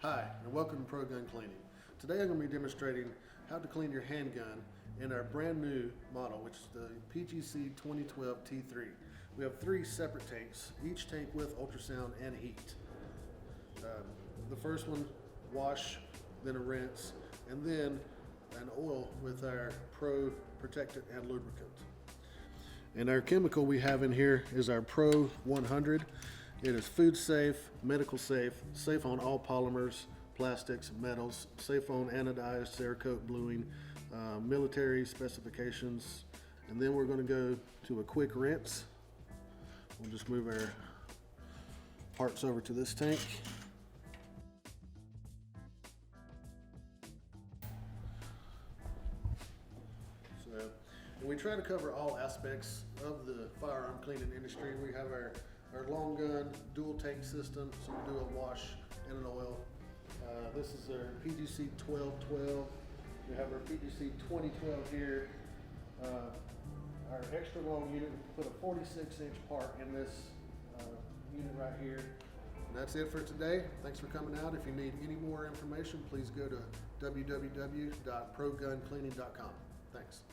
Hi, and welcome to Pro Gun Cleaning. Today I'm going to be demonstrating how to clean your handgun in our brand new model, which is the PGC 2012 T3. We have 3 separate tanks, each tank with ultrasound and heat. The first one, wash, then a rinse, and then an oil with our Pro Protectant and Lubricant. And our chemical we have in here is our Pro 100. It is food safe, medical safe, safe on all polymers, plastics, metals, safe on anodized, Cerakote bluing, military specifications. And then we're going to go to a quick rinse. We'll just move our parts over to this tank. And we try to cover all aspects of the firearm cleaning industry. We have our long gun dual tank system, so we do a wash and an oil. This is our PGC 1212. We have our PGC 2012 here. Our extra long unit, we put a 46-inch part in this unit right here. And that's it for today. Thanks for coming out. If you need any more information, please go to www.proguncleaning.com. Thanks.